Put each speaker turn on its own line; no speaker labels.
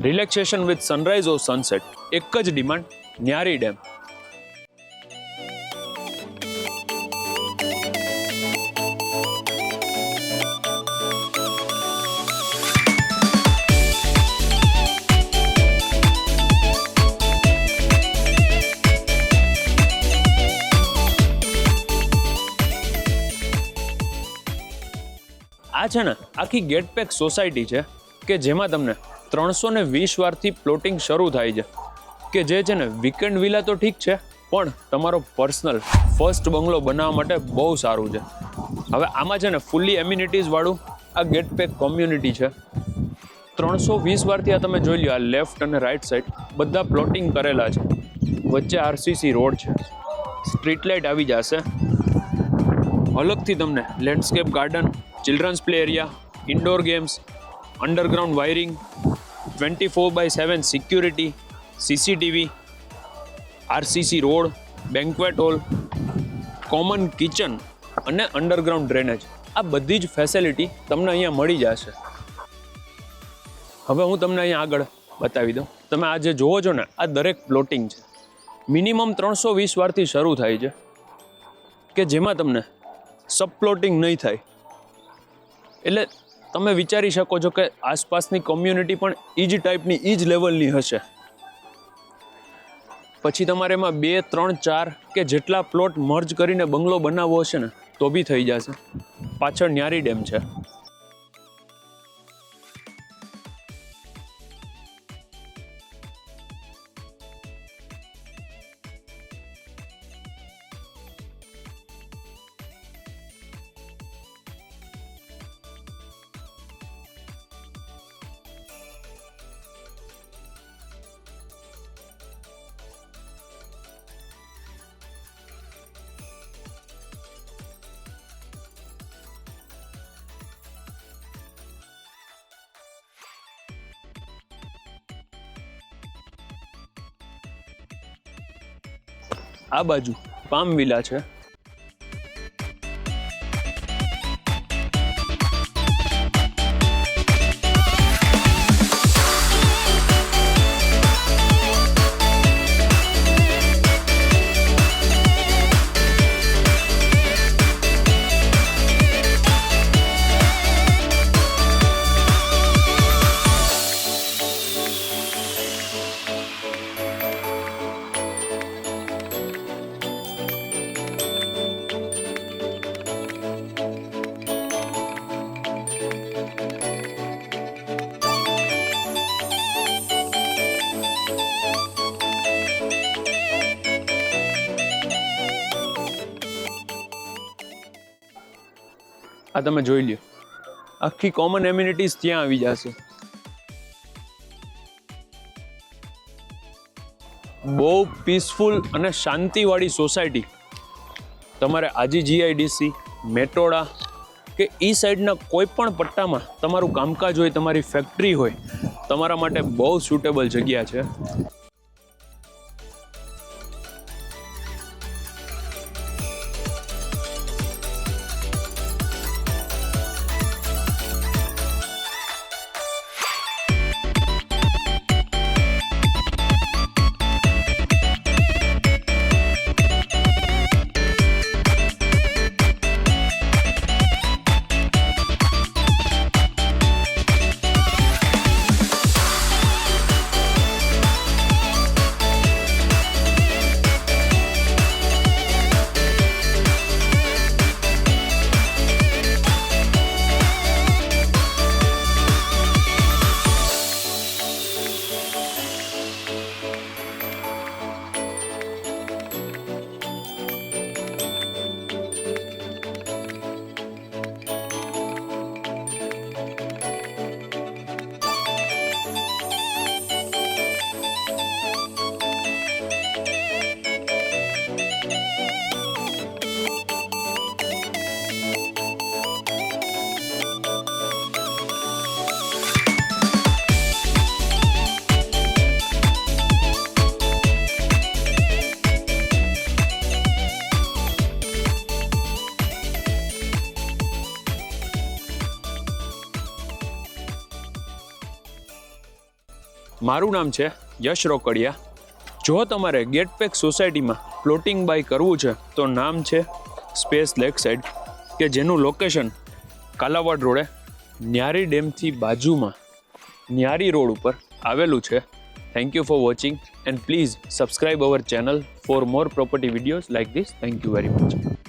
Relaxation with sunrise or sunset, એક જ demand, ન્યારી dam. આ છે ને આખી ગેટપેક સોસાયટી છે કે જેમાં તમને 320 વારથી પ્લોટિંગ શરૂ થાય છે, કે જે છે ને વીકેન્ડ વિલા તો ઠીક છે, પણ તમારો પર્સનલ ફર્સ્ટ બંગલો બનાવવા માટે બહુ સારું છે. હવે આમાં છે ને ફૂલ્લી એમ્યુનિટીઝ વાળું આ ગેટપેક કોમ્યુનિટી છે. 320 વારથી આ તમે જોઈ લો, આ લેફ્ટ અને રાઈટ સાઈડ બધા પ્લોટિંગ કરેલા છે. વચ્ચે આરસીસી રોડ છે, સ્ટ્રીટ લાઇટ આવી જશે. અલગથી તમને landscape garden, children's play area, indoor games, underground wiring, 24/7 security, CCTV, RCC road, banquet hall, common kitchen અને અંડરગ્રાઉન્ડ ડ્રેનેજ, આ બધી જ ફેસિલિટી તમને અહીંયા મળી જશે. હવે હું તમને અહીંયા આગળ બતાવી દઉં. તમે આ જે જોવો છો ને, આ દરેક પ્લોટિંગ છે. મિનિમમ 320 વારથી શરૂ થાય છે, કે જેમાં તમને સબ પ્લોટિંગ નહીં થાય. એટલે તમે વિચારી શકો છો કે આસપાસની કોમ્યુનિટી પણ એ જ ટાઈપની, એ જ લેવલની હશે. પછી તમારે એમાં 2, 3, 4 કે જેટલા પ્લોટ મર્જ કરીને બંગલો બનાવવો હશે ને તો બી થઈ જશે. પાછળ ન્યારી ડેમ છે. આ બાજુ પામ વિલા છે. આ તમે જોઈ લ્યો, આખી કોમન એમ્યુનિટીઝ ત્યાં આવી જશે. બહુ પીસફુલ અને શાંતિવાળી સોસાયટી. તમારે આજીજીઆઈડીસી, મેટોડા કે એ સાઈડના કોઈ પણ પટ્ટામાં તમારું કામકાજ હોય, તમારી ફેક્ટરી હોય, તમારા માટે બહુ સુટેબલ જગ્યા છે. મારું નામ છે યશ રોકડિયા. જો તમારે ગેટપેક સોસાયટીમાં પ્લોટિંગ બાય કરવું છે તો નામ છે સ્પેસ લેક સાઈડ, કે જેનું લોકેશન કાલાવાડ રોડે ન્યારી ડેમથી બાજુમાં ન્યારી રોડ ઉપર આવેલું છે. Thank you for watching and please subscribe our channel for more property videos like this. Thank you very much.